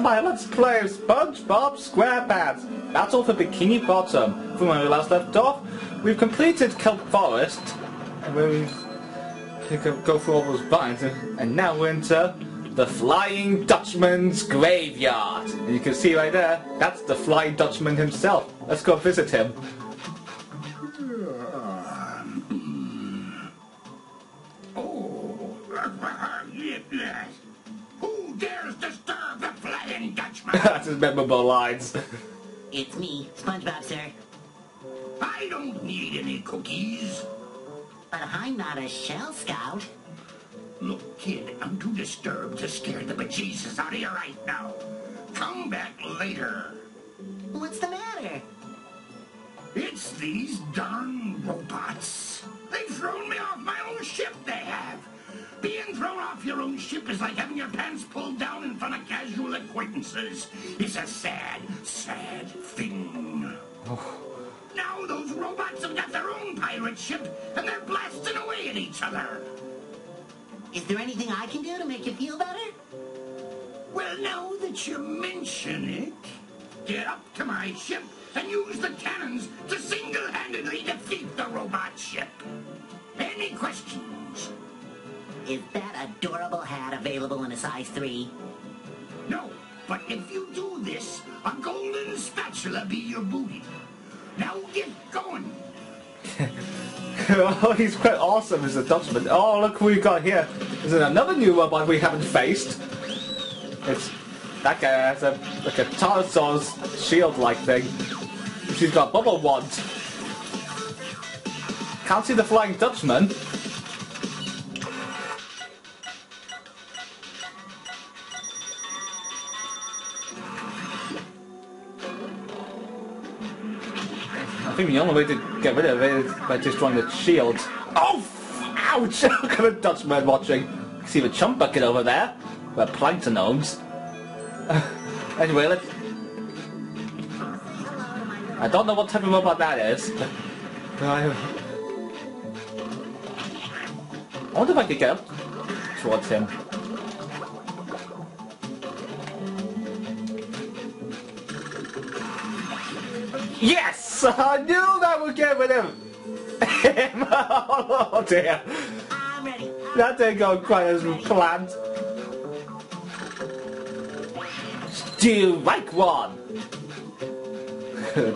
to my Let's Play of Spongebob Squarepants. That's all for Bikini Bottom. From where we last left off, we've completed Kelp Forest, and we can go through all those vines, and now we're into the Flying Dutchman's graveyard. And you can see right there, that's the Flying Dutchman himself. Let's go visit him. Who dares disturb the Flying Dutchman? That's his memorable lines. It's me, Spongebob, sir. I don't need any cookies. But I'm not a Shell Scout. Look, kid, I'm too disturbed to scare the bejesus out of you right now. Come back later. What's the matter? It's these darn robots. They've thrown me off my own ship, they have. Being thrown off your own ship is like having your pants pulled down in front of casual acquaintances. It's a sad, sad thing. Now those robots have got their own pirate ship, and they're blasting away at each other. Is there anything I can do to make you feel better? Well, now that you mention it, get up to my ship and use the cannons to single-handedly defeat the robot ship. Any questions? Is that adorable hat available in a size 3? No, but if you do this, a golden spatula be your booty. Now get going. Oh, he's quite awesome as a Dutchman. Oh, look who we got here. There's another new robot we haven't faced. It's that guy has like a Tarzan's shield-like thing. She's got bubble wand. Can't see the Flying Dutchman. I think the only way to get rid of it is by destroying the shield. Oh! Ouch! Look at the Dutchman watching. See the chump bucket over there? Where plankton owns. Anyway, let's... I don't know what type of robot that is. I wonder if I could get up towards him. Yes! I knew that would get rid of him! Oh dear! I'm ready. That didn't go quite as planned. Do like one!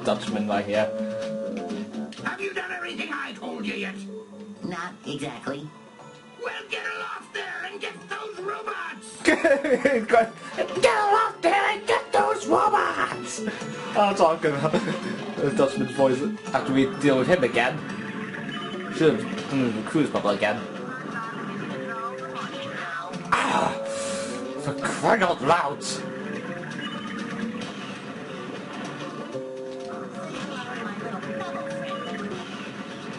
Dutchman right here. Have you done everything I told you yet? Not exactly. Well, get aloft there and get those robots! Get off there and get those robots! I'll talk about the Dutchman's voice after we deal with him again. Should have done the cruise bubble again. Ah! For crying out loud!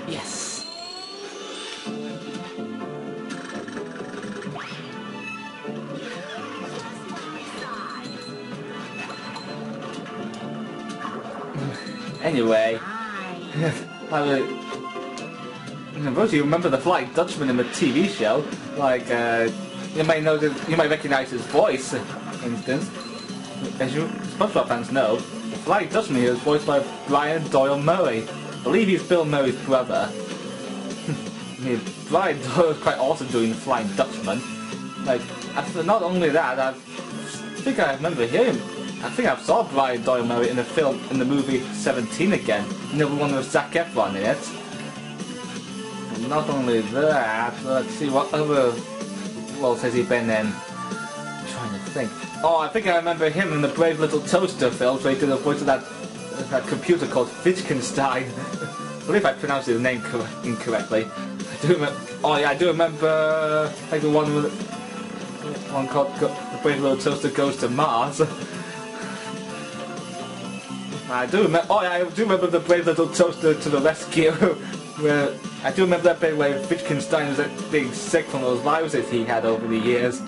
Yes! Anyway, suppose you remember the Flying Dutchman in the TV show. Like, you might recognize his voice, for instance. As you SpongeBob fans know, the Flying Dutchman here is voiced by Brian Doyle Murray. I believe he's Bill Murray's brother. I mean, Brian Doyle is quite awesome doing the Flying Dutchman. Like, not only that, I think I remember hearing. I think I saw Brian Doyle Murray in the movie 17 again. You know, the one with Zac Efron in it. And not only that, let's see what other roles has he been in. I'm trying to think. Oh, I think I remember him in the Brave Little Toaster films where he did the voice of that computer called Wittgenstein. I believe I pronounced his name incorrectly. I do remember. Oh yeah, I do remember like the one called The Brave Little Toaster Goes to Mars. I do remember. Oh, yeah, I do remember the Brave Little Toaster to the Rescue. Where I do remember that bit where Wittgenstein was being sick from those viruses he had over the years.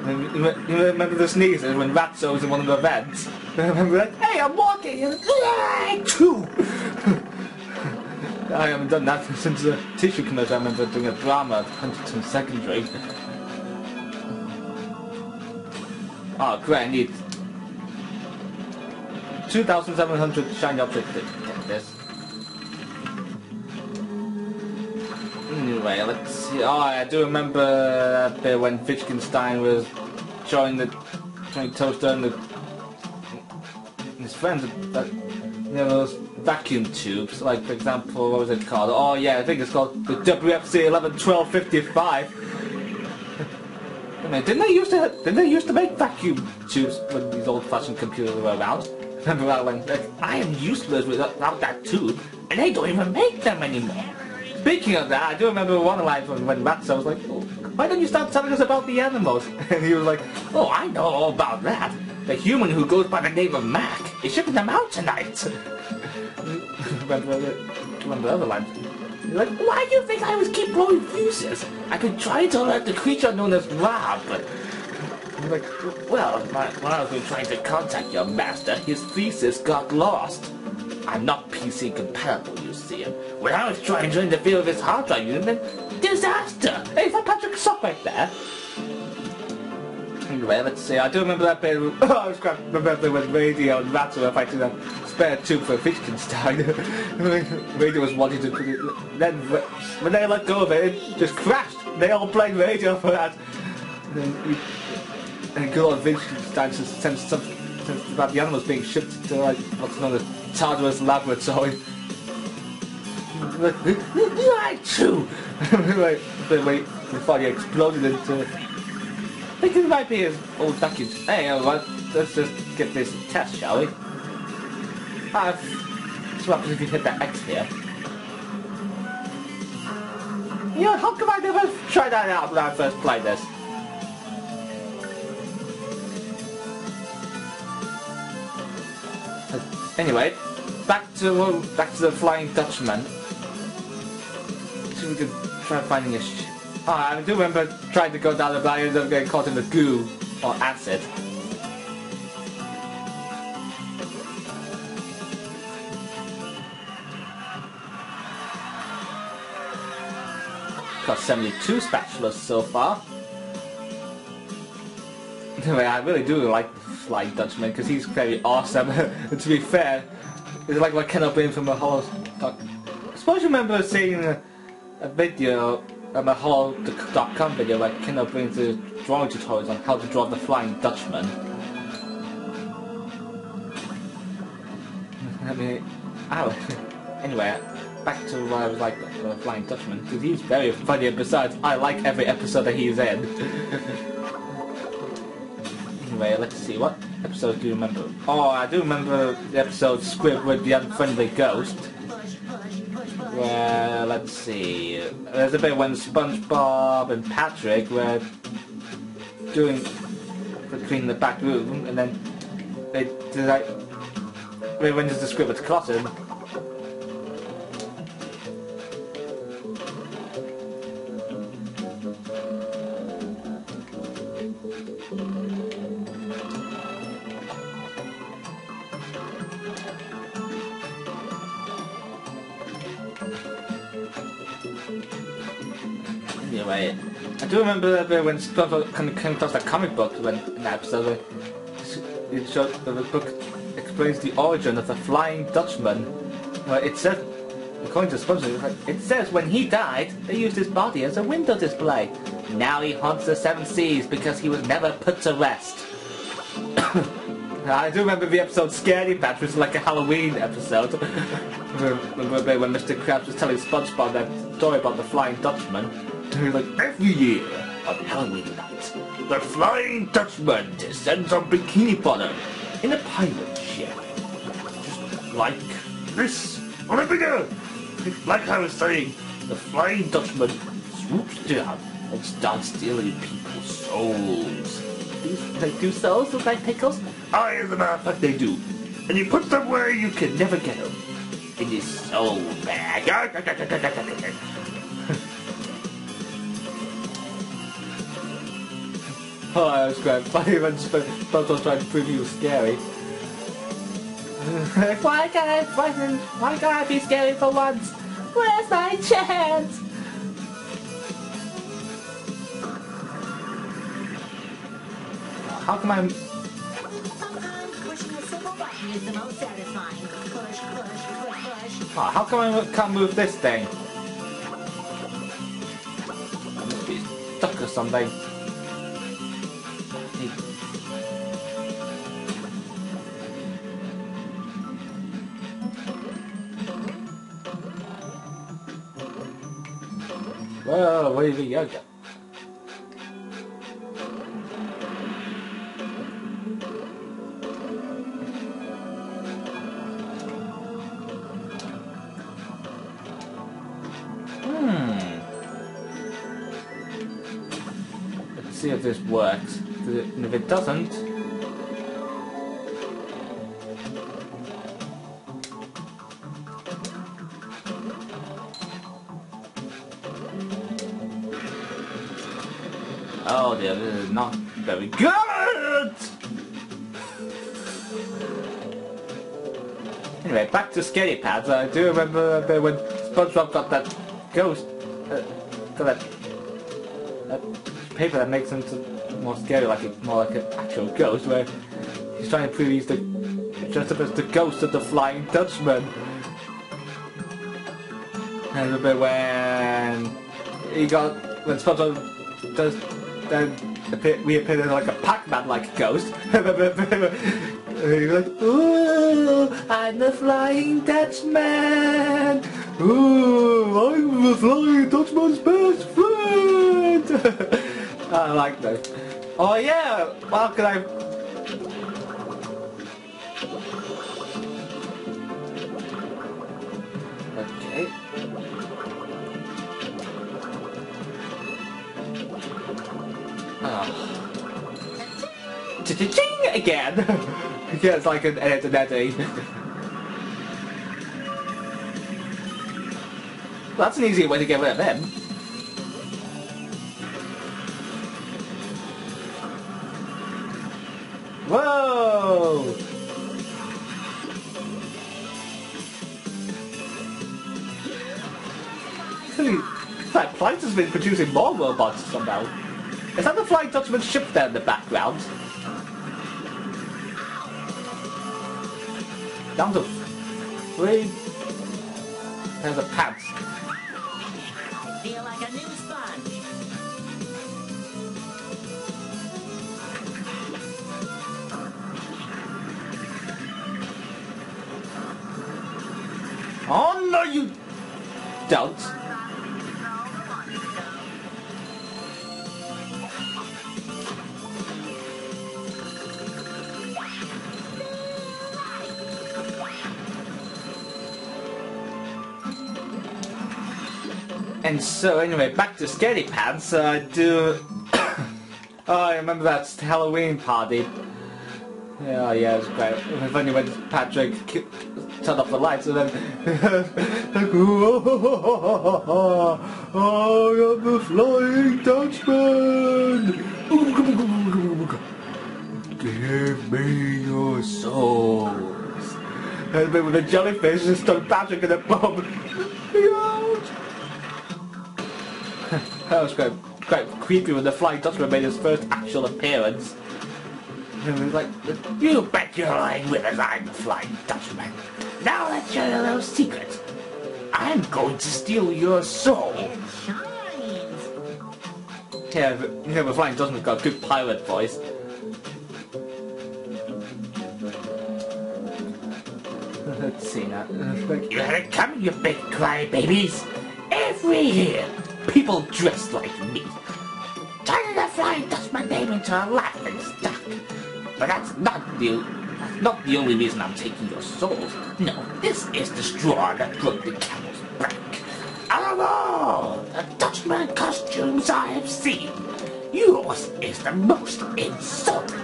You remember the sneezes when Ratso was in one of the vents? I remember that. Hey, I'm walking. I haven't done that since the tissue commercial. I remember doing a drama at Huntington Secondary. Oh, great! 2,700 shiny objects to get this. Anyway, let's see. Oh, I do remember that bit when Wittgenstein was showing Toaster and his friends that, you know, those vacuum tubes. Like, for example, what was it called? Oh yeah, I think it's called the WFC 111255. I mean, didn't they used to make vacuum tubes when these old-fashioned computers were around? Remember that when I am useless without that tube, and they don't even make them anymore. Speaking of that, I do remember one line when Ratso was like, oh, why don't you start telling us about the animals? And he was like, oh, I know all about that. The human who goes by the name of Mac is shipping them out tonight. remember the other lines? He's like, why do you think I always keep blowing fuses? I've been trying to alert the creature known as Rob. He's like, well, when I was trying to contact your master, his thesis got lost. I'm not PC compatible, you see. When I was trying to interfere with his hard drive unit, then disaster! Hey, is that Patrick's sock right there? Anyway, let's see. I do remember that bit. I was quite remember when Radio and Ratso were fighting a spare tube for Wittgenstein. Radio was wanting to put it. Then when they let go of it, it just crashed. They all blamed Radio for that. And good old Wittgenstein sent something about the animals being shipped to like what's known as Tartarus Laboratory. Like true. Wait, before he exploded into. I think it might be his old vacuum. Hey, let's just get this test, shall we? What happens if you hit that X here? Yeah, how come I never tried that out when I first played this? Anyway, back to the Flying Dutchman. So we could try finding a oh, I do remember trying to go down the but I ended up getting caught in the goo or acid. Got 72 spatulas so far. Anyway, I really do like the Flying Dutchman because he's very awesome. And to be fair, it's like what Ken O'Brien from a Hollow. I suppose you remember seeing a video, a Hollow.com video where Ken O'Brien did drawing tutorials on how to draw the Flying Dutchman. I mean, anyway, back to what I was like the Flying Dutchman because he's very funny and besides, I like every episode that he's in. Anyway, let's see, what episode do you remember? Oh, I do remember the episode Squib with the Unfriendly Ghost. Where, let's see, there's a bit when Spongebob and Patrick were cleaning the back room, and then they went into the Squib with closet. Anyway, I do remember that bit when SpongeBob came across that comic book in that episode where it showed the book explains the origin of the Flying Dutchman. Well, it says, according to SpongeBob, it says when he died, they used his body as a window display. Now he haunts the 7 seas because he was never put to rest. I do remember the episode Scaredy Patch, which was like a Halloween episode. Remember when Mr. Krabs was telling SpongeBob that story about the Flying Dutchman. He was like, every year on Halloween night, the Flying Dutchman descends on Bikini Bottom in a pirate ship. Just like this, on a bigger. Like I was saying, the Flying Dutchman swoops down and starts stealing people's souls. They do souls look like pickles? Aye, as a matter of fact, they do. And he puts them where you can never get them. In his soul bag. Oh, that was quite funny when Spongebob was trying to prove he was scary. Why can't I be scary for once? Where's my chance? How come I'm... Sometimes pushing a simple button pushing is the most satisfying. Push, push, push, push. Oh, how come I can't move this thing? I must be stuck or something. Whoa, where did we go? Let's see if this works. And if it doesn't... Oh dear, this is not very good! Anyway, back to Squarepants. I do remember a bit when Spongebob got that ghost, got that paper that makes him more scary, more like an actual ghost, where he's trying to prove he's dressed up as the ghost of the Flying Dutchman. And a bit when Spongebob does then reappeared as like a Pac-Man-like ghost. He's like, ooh, I'm the Flying Dutchman! Ooh, I'm the Flying Dutchman's best friend! I like that. Oh yeah, how can I... Okay. Cha-cha-ching again! Yeah, it's like an editing. Well, that's an easier way to get rid of him. Whoa! That Flight has been producing more robots somehow. Is that the Flying Dutchman ship there in the background? Down to 3 pairs of pants. I feel like a new sponge. Oh no, you don't! And so anyway, back to Squarepants. I do. Oh, I remember that Halloween party. Yeah, yeah, it was great. It was funny when Patrick turned off the lights and then like, oh, I am the Flying Dutchman. Give me your souls. And then with the jellyfish just stuck Patrick in a bomb. That was quite creepy when the Flying Dutchman made his first actual appearance. And he was like, you bet you're lying with us, I'm the Flying Dutchman. Now let's share a little secret. I'm going to steal your soul. It shines. Yeah, but, you know, the Flying Dutchman's got a good pirate voice. Let's see now. You had it coming, you big crybabies. Every year, people dressed like me turn the Flying Dutchman name into a laughing stock. But that's not the only reason I'm taking your souls. No, this is the straw that broke the camel's back. Out of all the Dutchman costumes I have seen, yours is the most insulting.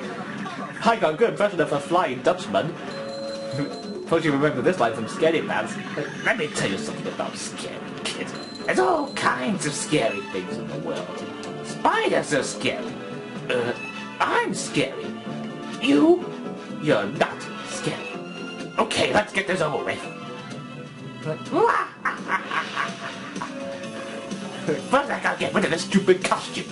I got a good impression of a Flying Dutchman. Suppose you remember this line from Squarepants. Let me tell you something about scary kids. There's all kinds of scary things in the world. Spiders are scary. I'm scary. You're not scary. Okay, let's get this over with. First I gotta get rid of this stupid costume.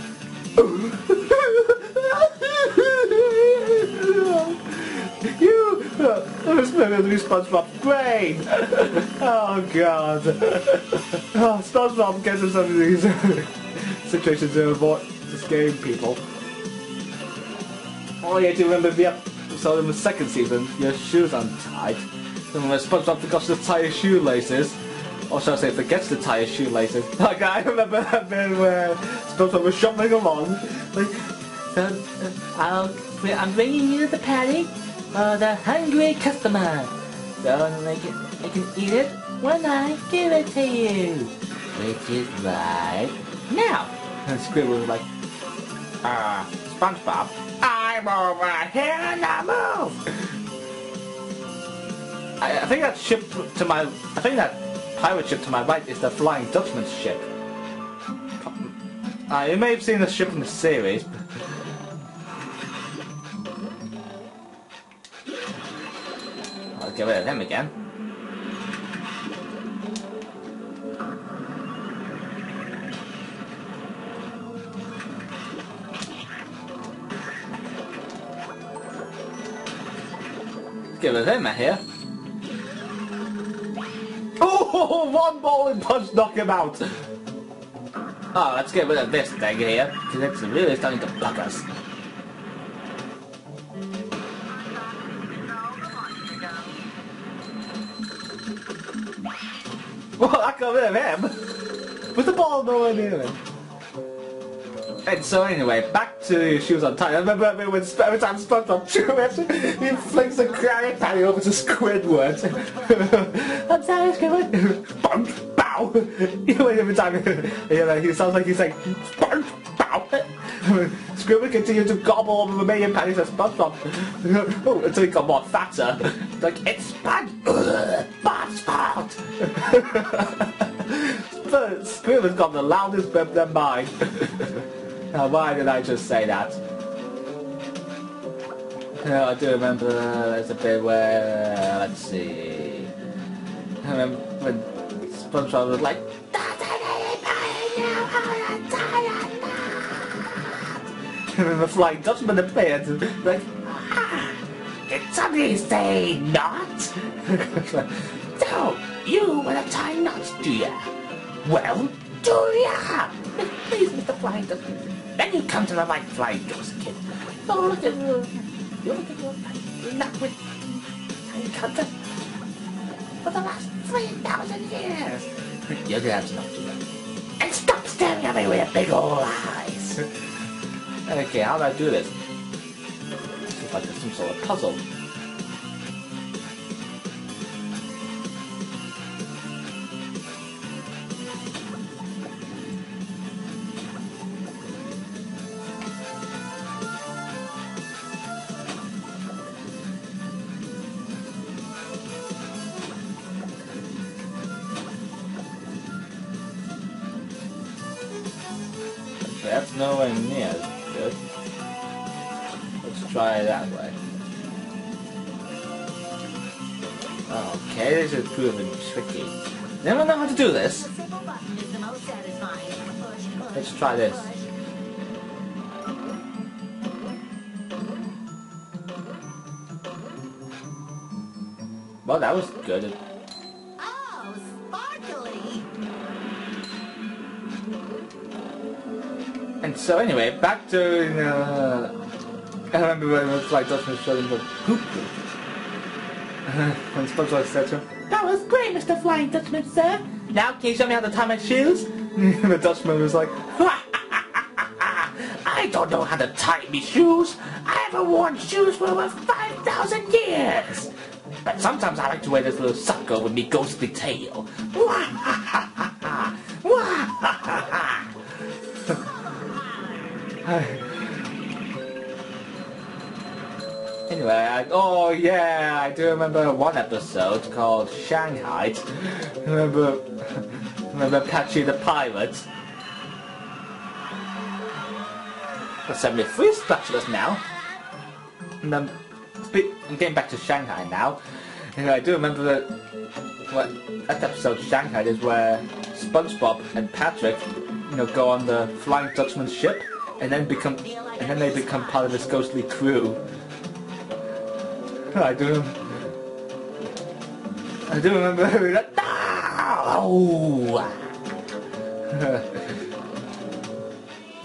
You This movie will be SpongeBob's brain. Oh god. Oh, SpongeBob gets in some of these situations to avoid escaping people. Oh yeah, do you remember the episode in the second season, Your Shoes Untied? And when SpongeBob forgot to tie his shoelaces. Or shall I say, forgets to tie his shoelaces. Like, I remember that bit where SpongeBob was shuffling along. Like, I'm bringing you the patty for the hungry customer. So I can eat it when I give it to you. Which is right now. And Squidward was like, SpongeBob, I'm over here now, move! I think that ship to my... I think that pirate ship to my right is the Flying Dutchman's ship. You may have seen the ship in the series. I'll get rid of him again. Let's get rid of him here. Oh, one bowling punch knock him out. Oh, let's get rid of this thing here, because it's really starting to bug us. Well, I got rid of him. With the ball nowhere near him. And so anyway, back to Your Shoes Untied. I remember when every time SpongeBob chews, he flings a Krabby Patty over to Squidward. I'm sorry, Squidward. Sponge, bow. You know, every time he sounds like he's saying, Sponge, bow. Squidward continued to gobble over the million patties at SpongeBob. Oh, until he got more fatter. Like, it's Spongebob's fault. But Squidward's got the loudest burp than mine. Now, why did I just say that? I do remember there's a bit where, let's see, I remember when SpongeBob was like, and then the Flying Dutchman appeared, like, it's a easy knot. So, you want to tie knots, do ya? Well, do ya? Please, Mr. Flying Dutchman. Then you come to the right flying doors, kid. Oh, look at you. You look at your nut with tiny cutter. For the last 3,000 years. You're gonna have to not do that. And stop staring at me with your big old eyes. Okay, how do I do this? This is like some sort of puzzle. That's nowhere near as good. Let's try it that way. Okay, this is proving tricky. Anyone know how to do this? Let's try this. Well, that was good. Oh, sparkly! And so anyway, back to, I remember when it was like Dutchman showed him the poop. When SpongeBob said to him, "That was great, Mr. Flying Dutchman, sir. Now can you show me how to tie my shoes?" The Dutchman was like, "I don't know how to tie me shoes. I haven't worn shoes for over 5,000 years. But sometimes I like to wear this little sucker with me ghostly tail." Anyway, I do remember one episode called Shanghaied. Remember Patchy the Pirate? Got 73 spatulas now. And I'm getting back to Shanghai now. And I do remember that episode Shanghai is where SpongeBob and Patrick, go on the Flying Dutchman's ship, and then they become part of this ghostly crew. I do I do remember hearing that. Oh!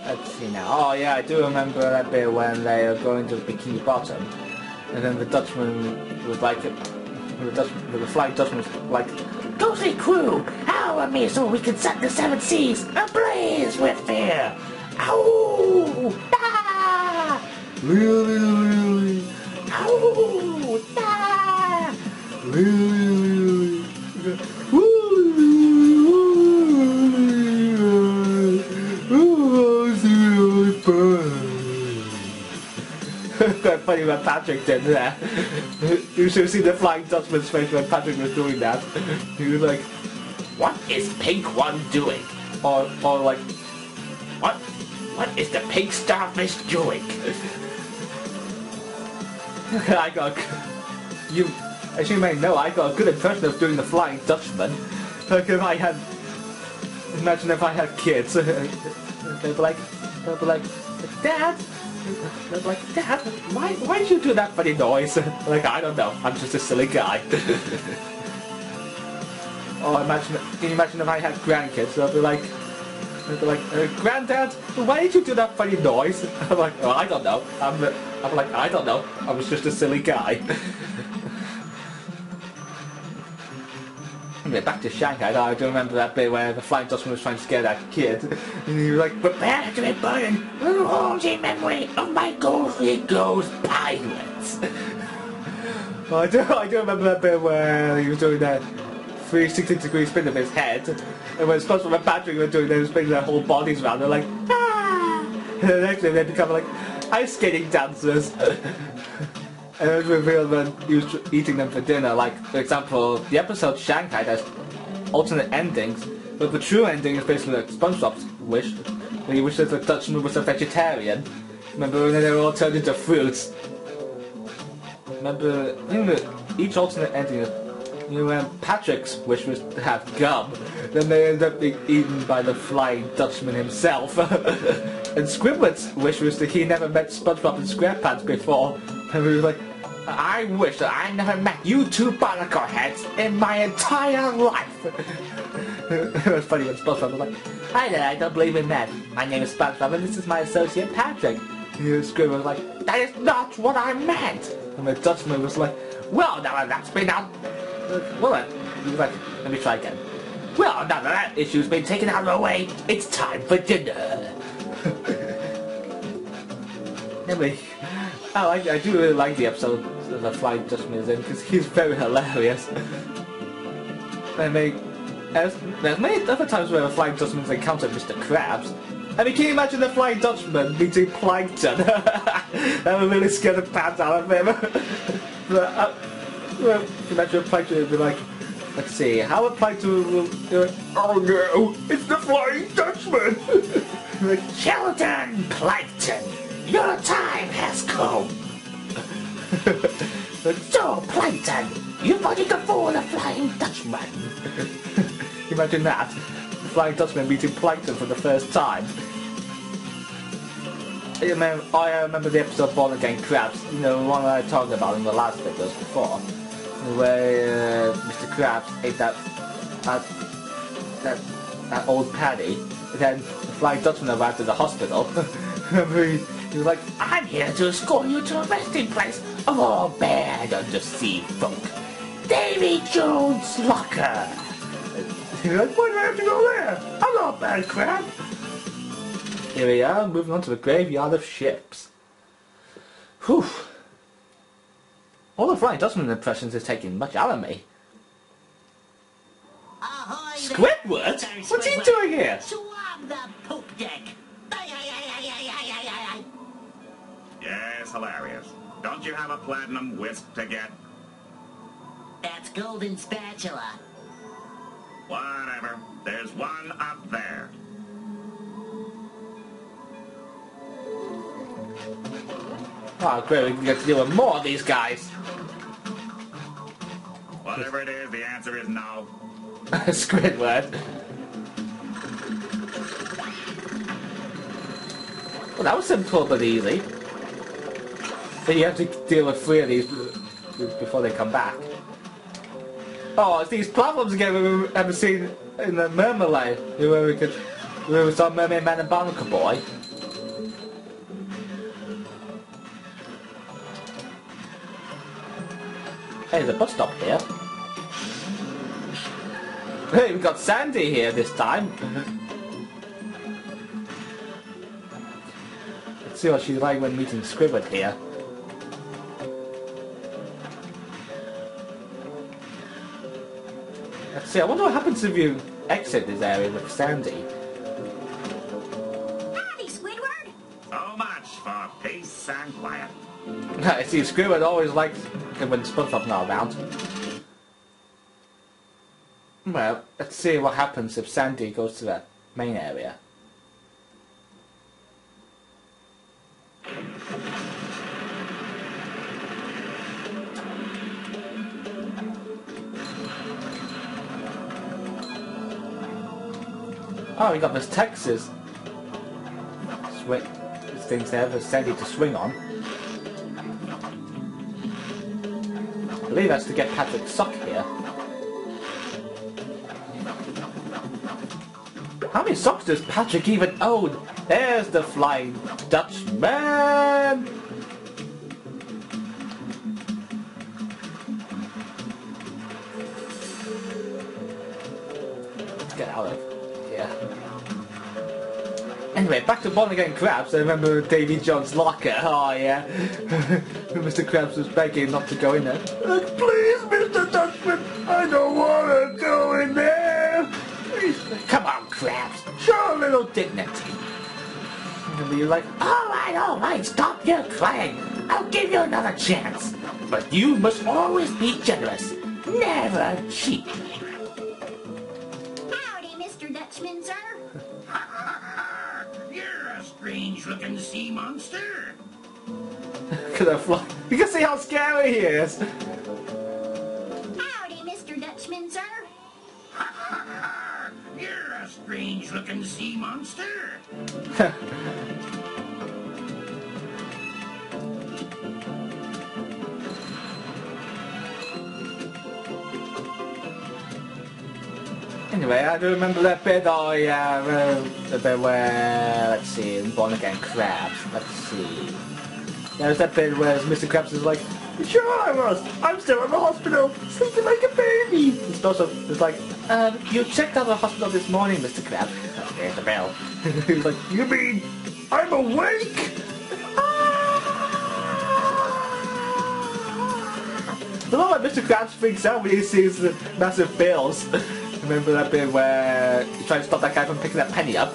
Let's see now. Oh yeah, I do remember that bit when they are going to Bikini Bottom, and then the Dutchman was like, the flying Dutchman was like, Ghostly crew, howl at me so we can set the seven seas ablaze with fear. Ow! Ah! really, Ow! Ah! really, quite funny when Patrick did that. You should have seen the Flying Dutchman's face when Patrick was doing that. He was like, What is Pink One doing? or like, What is the pink starfish doing? I got, you, as you may know, I got a good impression of doing the Flying Dutchman. Like if I had, imagine if I had kids, they'd be like, Dad, they'd be like, Dad, why did you do that funny noise? Like, I don't know, I'm just a silly guy. Or can you imagine if I had grandkids, they'd be like, Granddad, why did you do that funny noise? I'm like, oh, I don't know. I'm like, I don't know. I was just a silly guy. Anyway, back to Shanghai. I do remember that bit where the Flying Dutchman was trying to scare that kid. And he was like, Prepare to be burned with haunting memory of my ghostly ghost pirates. well, I do remember that bit where he was doing that 360-degree spin of his head. And when Spongebob and Patrick were doing that, they were spinning their whole bodies around. They're like, ah! And then actually they become like ice skating dancers. And it was revealed when he was eating them for dinner. Like, for example, the episode Shanghaied has alternate endings, but the true ending is basically like SpongeBob's wish. He wishes the Dutchman was a vegetarian. Remember when they were all turned into fruits? Remember each alternate ending is, when Patrick's wish was to have gum, then they ended up being eaten by the Flying Dutchman himself. And Squidward's wish was that he never met SpongeBob and Squarepants before. And he was like, I wish that I never met you two barnacle heads in my entire life. It was funny when SpongeBob was like, hi there, I don't believe in men. My name is SpongeBob and this is my associate Patrick. And Squidward was like, that is not what I meant. And the Dutchman was like, well, now that's been out. Well then, he was like, let me try again. Well, now that that issue's been taken out of the way, it's time for dinner. Anyway, I do really like the episode that the Flying Dutchman is in because he's very hilarious. And there's many other times where the Flying Dutchman's encountered Mr. Krabs. I mean, can you imagine the Flying Dutchman meeting Plankton? That would really scare the pants out of him. But, well, imagine Plankton would be like, let's see, how would Plankton will do it? Oh no, it's the Flying Dutchman! Like, Sheldon Plankton, your time has come. So, Plankton, you thought you could fool the Flying Dutchman? imagine that. The Flying Dutchman meeting Plankton for the first time. I remember the episode Born Again Krabs, you know, the one that I talked about in the last videos before. Where Mr. Krabs ate that old patty, and then the Flying Dutchman arrived at the hospital. he was like, I'm here to escort you to a resting place of all bad undersea folk. Davy Jones' locker. He was like, why do I have to go there? I'm not bad, Crab. Here we are, moving on to the graveyard of ships. Whew. All the Flying Dutchman impressions is taking much out of me. Ahoy Squidward? there, What's he Squidward. doing here? Swab the poop deck. Ay, ay, ay, ay, ay, ay, ay, ay. Yes, hilarious. Don't you have a platinum whisk to get? That's golden spatula. Whatever. There's one up there. Oh great, we can get to deal with more of these guys. Whatever it is, the answer is no. Squidward. Well, that was simple but easy. But you have to deal with 3 of these before they come back. Oh, it's these platforms again we haven't seen in the Mermaid, where we saw Mermaid Man and Barnacle Boy. Hey, there's a bus stop here. Hey, we got Sandy here this time. Let's see what she's like when meeting Squidward here. Let's see, I wonder what happens if you exit this area with Sandy. Howdy, Squidward! So much for peace and quiet. I see, Squidward always likes it when Spongebob's not around. Well, let's see what happens if Sandy goes to that main area. Oh, we got this Texas swing. These things there for Sandy to swing on. I believe that's to get Patrick's sock here. How many socks does Patrick even own? There's the Flying Dutchman! Let's get out of here. Anyway, back to Born Again Krabs. I remember Davy Jones' locker. Oh yeah. Mr. Krabs was begging not to go in there. Please, Mr. Dutchman, I don't want to go in there. Please. Come on, Krabs. Show a little dignity. And you're like, All right, stop your crying. I'll give you another chance. But you must always be generous, never cheap. Howdy, Mr. Dutchman, sir. You're a strange-looking sea monster. could I fly? You can see how scary he is. Howdy, Mr. Dutchman, sir. You're a strange-looking sea monster. Anyway, I do remember that bit. Oh yeah, the bit where, let's see, in Born Again Krabs. Let's see. There's that bit where Mr. Krabs is like, sure I was. I'm still in the hospital, sleeping like a baby. It's also, it's like, you checked out the hospital this morning, Mr. Krabs. Oh, there's the bell. He's like, you mean I'm awake? The moment Mr. Krabs freaks out when he sees the massive bills. Remember that bit where he tried to stop that guy from picking that penny up?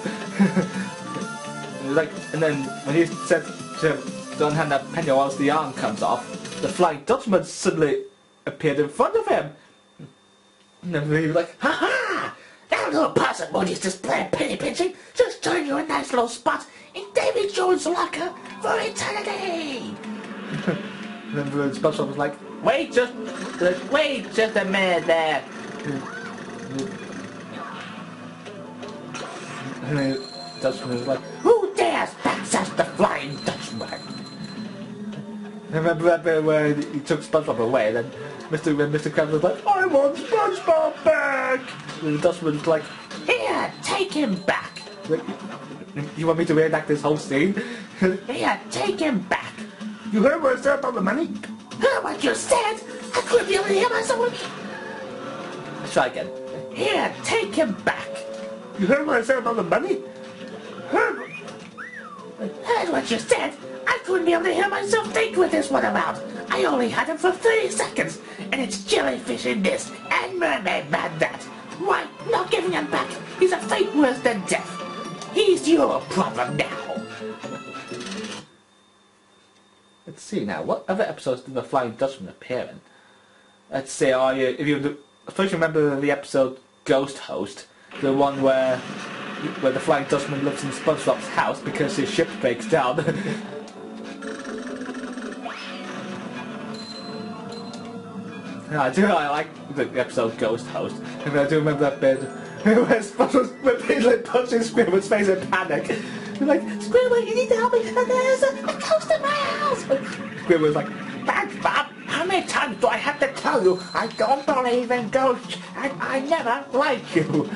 and then when he said to don't hand that penny once the arm comes off, the Flying Dutchman suddenly appeared in front of him. And then he was like, Ha ha! That little person won't just play penny pinching. Just join you a nice little spot in Davy Jones' locker for eternity. And then the Spongebob was like, wait just a minute there. And then the Dutchman was like, Who dares access the Flying Dutchman? I remember that bit where he took SpongeBob away, and then Mr. Krabs was like, I want SpongeBob back! And the Dutchman was like, Here, take him back. like, you want me to reenact this whole scene? Here, take him back. You heard what I said about the money? Heard what you said? I couldn't be able to hear myself. Let's try again. Here, take him back. You heard what I said about the money? Heard what you said? I couldn't be able to hear myself think with this one about. I only had him for 30 seconds, and it's jellyfish in this, and mermaid man that. Why, not giving him back is a fate worse than death. He's your problem now. Let's see now, what other episodes did the Flying Dutchman appear in? Let's see, first remember the episode Ghost Host, the one where the Flying Dutchman lives in SpongeBob's house because his ship breaks down. I like the episode Ghost Host. And I do remember that bit where SpongeBob's repeatedly punching Squidward's face in panic. They're like, Squidward, you need to help me, and there's a ghost in my house! Squidward's like, Thanks, Bob. I'm many times do I have to tell you I don't believe in ghosts and I never like you?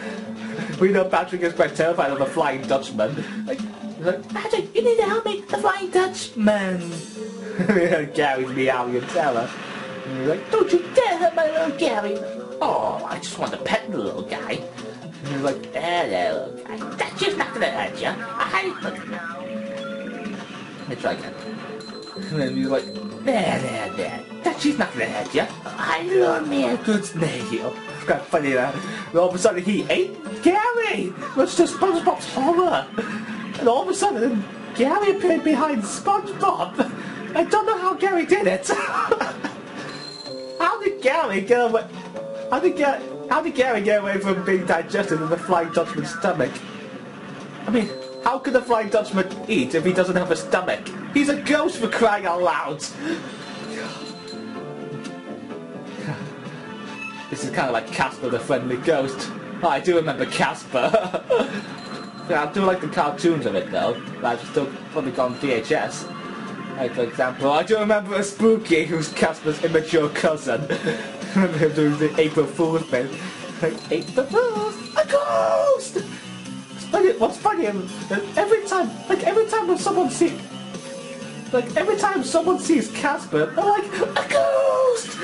We know Patrick is quite terrified of the Flying Dutchman. Like, he's like, Patrick, you need to help me, the Flying Dutchman. Gary's meowing in terror. And he's like, Don't you dare hurt my little Gary. Oh, I just want to pet the little guy. and he's like, Hello, little guy. That's just not gonna hurt you. let's try again. And then he's like, There. That she's not gonna hurt you. I love me a good snail. it's quite funny that all of a sudden he ate Gary! Much to SpongeBob's horror! And all of a sudden, Gary appeared behind SpongeBob! I don't know how Gary did it! How did Gary get away? How did Gary get away from being digested in the Flying Dutchman's stomach? I mean, how could the Flying Dutchman eat if he doesn't have a stomach? He's a ghost, for crying out loud! This is kind of like Casper the Friendly Ghost. Oh, I do remember Casper. Yeah, I do like the cartoons of it though. I've still probably got on VHS. Like for example, I do remember a Spooky who's Casper's immature cousin. I remember him doing the April Fool's bit. Like, April Fool's, a ghost! What's funny is that every time when someone sees, every time someone sees Casper, they're like, a ghost!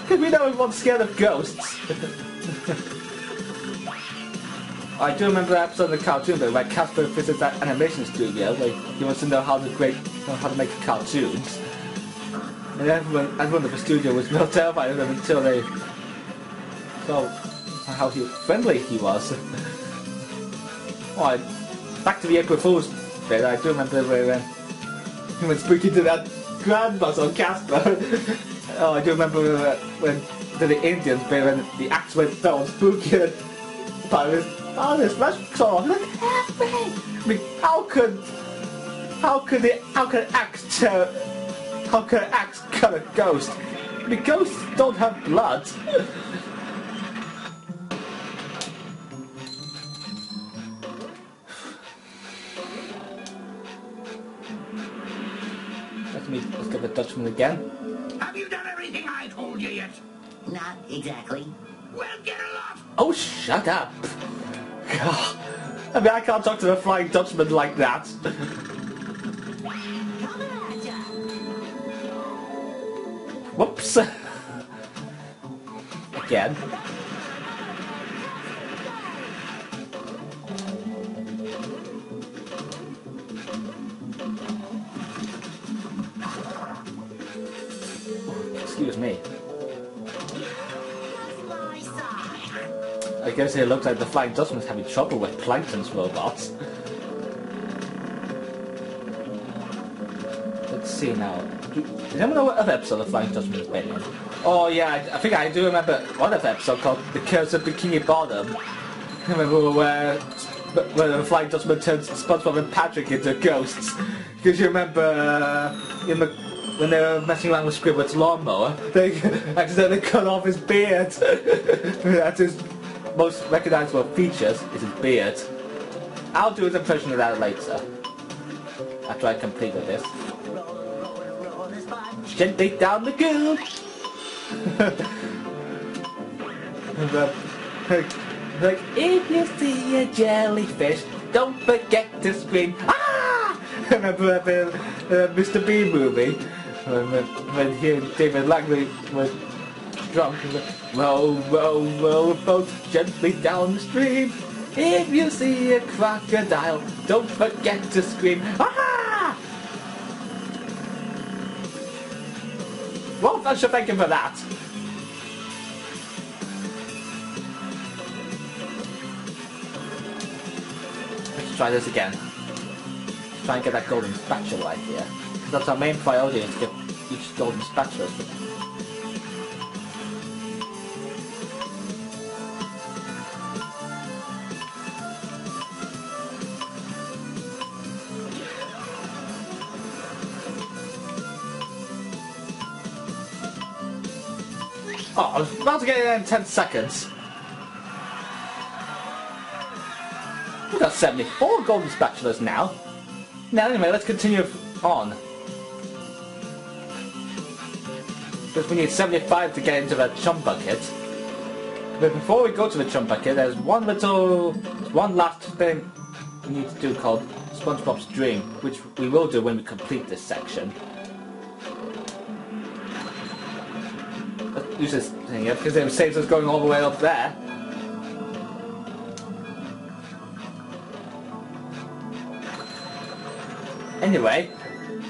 Because we know everyone's scared of ghosts. I do remember that episode of the cartoon though, where Casper visits that animation studio where he wants to know how to make cartoons. And everyone at the studio was real terrified of him until they saw how friendly he was. Oh, back to the April Fool's bit, I do remember when Spooky did that grand buzz on Casper. Oh, I do remember when the Indians bit when the axe went fell on Spooky and this restaurant, look at me! I mean, how could an axe cut a ghost? I mean, ghosts don't have blood. Let's get the Dutchman again. Have you done everything I told you yet? Not exactly. Well, get aloft! Oh, shut up! I mean, I can't talk to the Flying Dutchman like that. Whoops! Again. Excuse me. I guess it looks like the Flying Dutchman's having trouble with Plankton's robots. Let's see now. Does anyone know what other episode the Flying Dutchman's been in? Oh yeah, I think I do remember one other episode called The Curse of Bikini Bottom. I remember where the Flying Dutchman turns SpongeBob and Patrick into ghosts. Because you remember when they were messing around with Squidward's lawnmower, they accidentally cut off his beard. That's his most recognizable features, is his beard. I'll do his impression of that later. After I complete this. Gently down the goop! Like, if you see a jellyfish, don't forget to scream, ah! Remember that Mr. Bean movie? When he and David Langley were drunk and went, row, row, row boat gently down the stream. If you see a crocodile, don't forget to scream, ah! Well, I should thank him for that. Let's try this again. Let's try and get that golden spatula idea. That's our main priority, is to get each golden spatula. Oh, I was about to get it in 10 seconds. We've got 74 golden spatulas now. Now anyway, let's continue on. Because we need 75 to get into the chum bucket. But before we go to the chum bucket, there's one last thing we need to do called Spongebob's Dream, which we will do when we complete this section. Let's use this thing here, because it saves us going all the way up there. Anyway,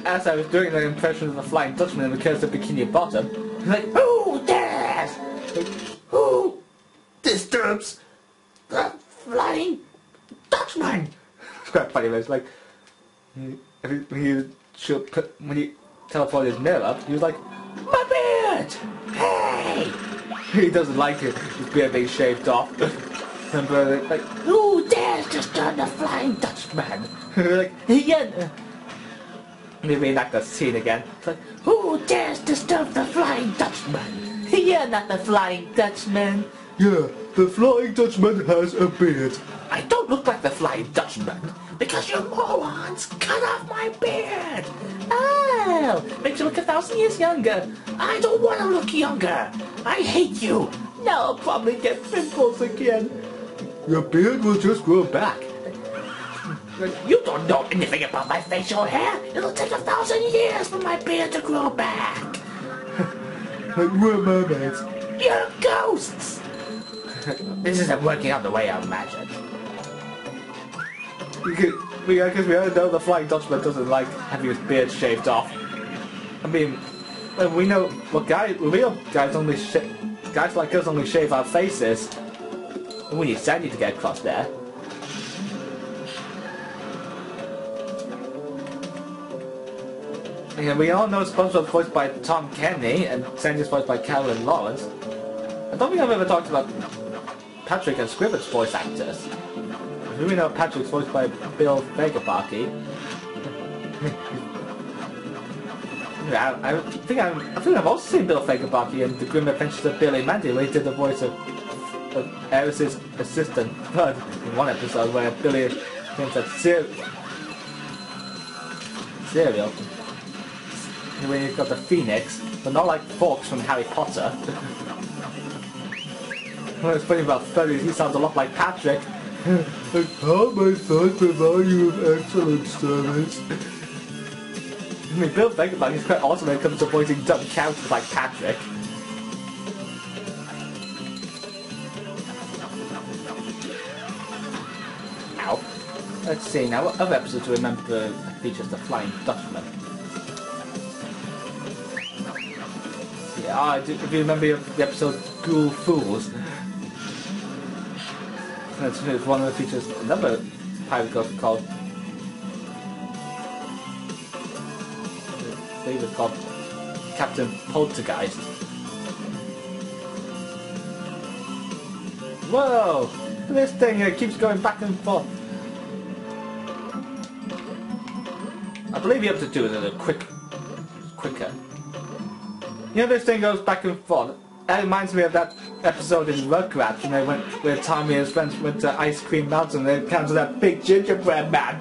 as I was doing the impression of the Flying Dutchman in the Curse of Bikini Bottom, I was like, Who dares? Who disturbs the Flying Dutchman? it's quite funny, but it's like, when you teleport his mirror up, he was like, My beard! Hey! he doesn't like it, his beard being shaved off. Remember, like, Who dares disturb the Flying Dutchman? like, yeah. Let me reenact that scene again. It's like, Who dares disturb the Flying Dutchman? you're not the Flying Dutchman. Yeah, the Flying Dutchman has a beard. I don't look like the Flying Dutchman because you morons cut off my beard. Oh, makes you look 1,000 years younger. I don't want to look younger. I hate you. Now I'll probably get pimples again. Your beard will just grow back. You don't know anything about my facial hair. It'll take 1,000 years for my beard to grow back. Like we're mermaids. You're ghosts. This isn't working out the way I imagined. Because we already know the Flying Dutchman doesn't like having his beard shaved off. I mean, we know what real guys guys like us only shave our faces. And we need Sandy to get across there. And we all know SpongeBob's voiced by Tom Kenny and Sandy's voiced by Carolyn Lawrence. I don't think I've ever talked about Patrick and Squarepants voice actors. We know Patrick's voiced by Bill Fagerbarky. I think I've also seen Bill Fagerbarky in The Grim Adventures of Billy Mandy, where he did the voice of Eris's assistant Bud in one episode where Billy thinks that cereal. When he's got the Phoenix, but not like Fawkes from Harry Potter. What's funny about Freddy is he sounds a lot like Patrick. Like how my son provide you with excellent service. I mean, Bill Fagerbarky is quite awesome when it comes to voicing dumb characters like Patrick. Ow. Let's see now, what other episodes do we remember features the Flying Dutchman? Yeah, if you remember the episode Ghoul Fools. That's one of the features another pirate ghost called I believe it's called Captain Poltergeist. Whoa! This thing keeps going back and forth. I believe you have to do it a quicker. You know, this thing goes back and forth. That reminds me of that episode in Rugrats when they went, where Tommy and his friends went to Ice Cream Mountain and they encountered that big gingerbread man.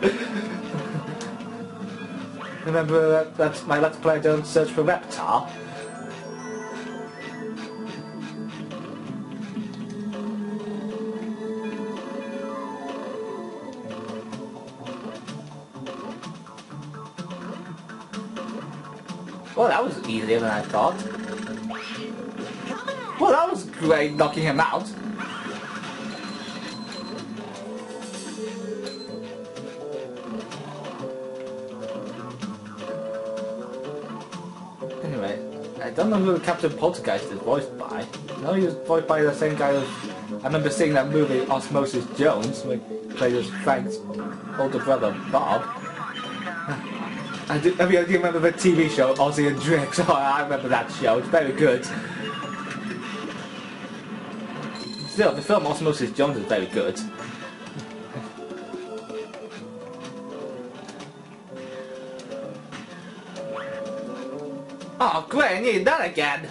Remember that's my Let's Play Don't Search for Reptar? Well, that was easier than I thought. Well, that was great, knocking him out. Anyway, I don't know who Captain Poltergeist is voiced by. No, he was voiced by the same guy as... I remember seeing that movie, Osmosis Jones, when he played as Frank's older brother, Bob. Do you remember the TV show, Ozzy and Drix? Oh, I remember that show, it's very good. Still, the film Osmosis Jones is very good. Oh, great, I need that again.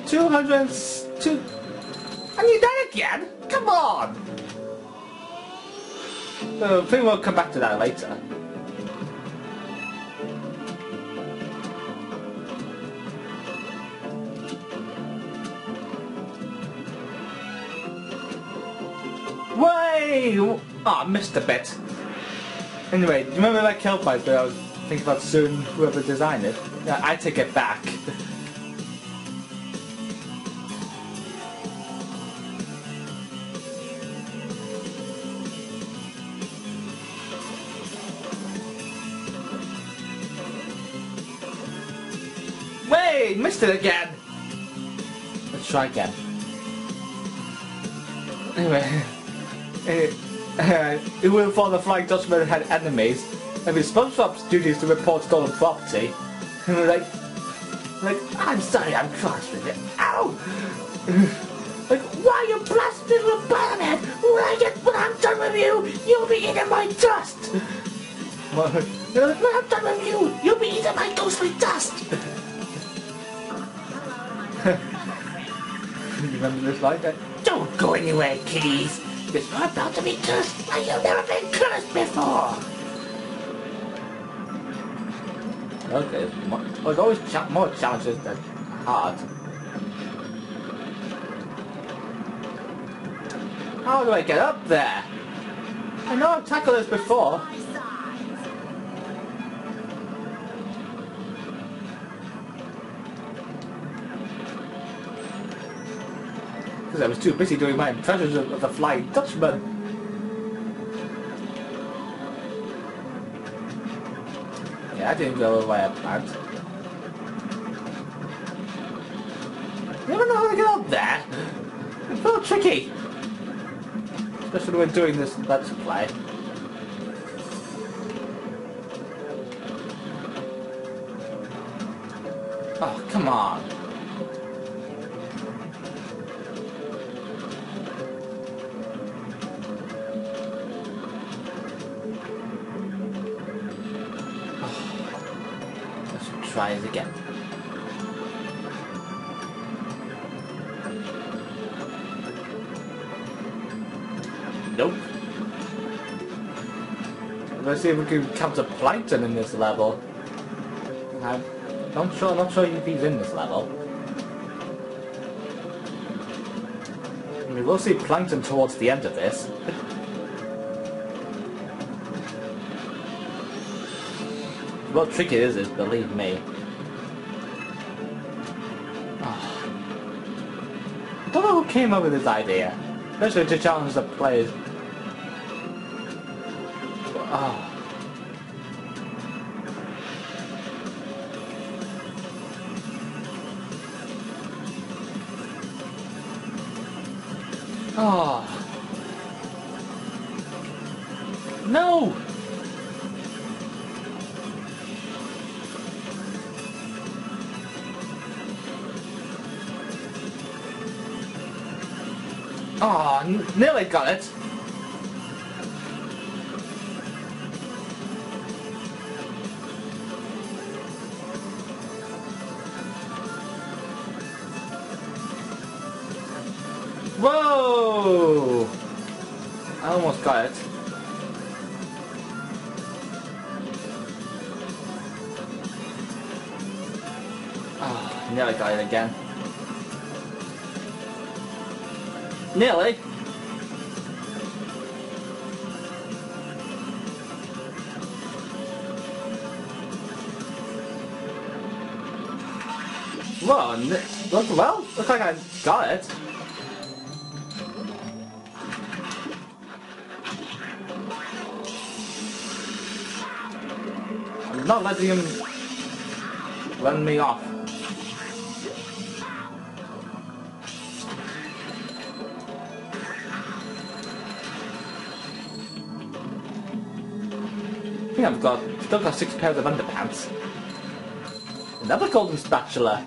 202... I need that again? Come on! I think we'll come back to that later. Way! Oh, I missed a bit. Anyway, do you remember that kill fight where I was thinking about suing whoever designed it? Yeah, I take it back. Wait! Missed it again! Let's try again. Anyway, it will fall the Flying Dutchman had enemies. I mean, Spongebob's duty is to report stolen property. And we're like, I'm sorry, I'm cross with it. Ow! Like, why you blasted with Batman? When I'm done with you, you'll be eating my dust! When I'm done with you, you'll be eating my ghostly dust! You remember this like that? Don't go anywhere, kiddies. Because you're about to be cursed like you've never been cursed before. Okay, there's always more challenges than hard. How do I get up there? I know I've tackled this before. Because I was too busy doing my impressions of the Flying Dutchman. Yeah, I didn't go the way I planned. You never know how to get up there. It's a little tricky. Especially when doing this Let's Play. Oh, come on. Let's try it again. Nope. Let's see if we can counter Plankton in this level. I'm not sure if he's in this level. We will see Plankton towards the end of this. What trick it is, believe me. Oh. I don't know who came up with this idea. Especially to challenge the players. Oh. Oh. No! Oh, nearly got it. Whoa! I almost got it. Oh, nearly got it again. Nearly. Whoa, looks like I got it. I'm not letting him run me off. I think I've still got 6 pairs of underpants. Another golden spatula.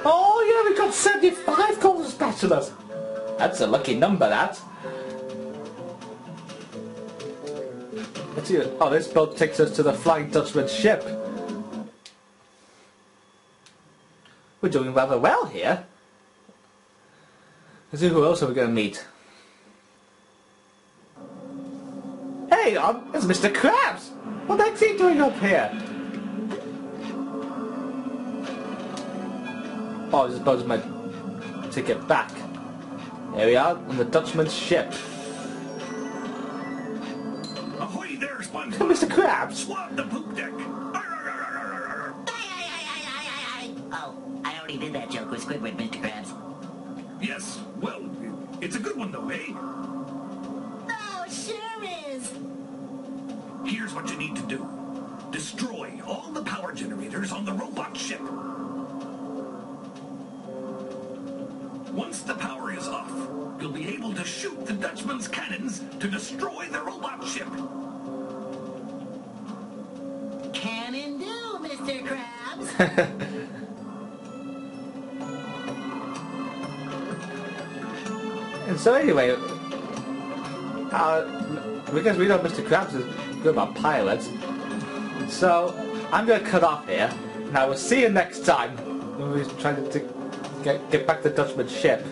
Oh yeah, we got 75 golden spatulas. That's a lucky number, that. Let's see. Oh, this boat takes us to the Flying Dutchman's ship. We're doing rather well here. Let's see who else are we going to meet. Wait, it's Mr. Krabs! What the heck's he doing up here? Oh, I suppose my ticket back. Here we are, on the Dutchman's ship. Ahoy there, Spongebob! Mr. Krabs! Swab the poop deck! Oh, I already did that joke with Squidward, Mr. Krabs. Yes, well, it's a good one though, eh? Oh, sure is. Here's what you need to do. Destroy all the power generators on the robot ship. Once the power is off, you'll be able to shoot the Dutchman's cannons to destroy the robot ship. Cannon do, Mr. Krabs. And so anyway, because we know Mr. Krabs is good about pilots, so I'm going to cut off here. Now we'll see you next time when we try to get back to Dutchman's ship.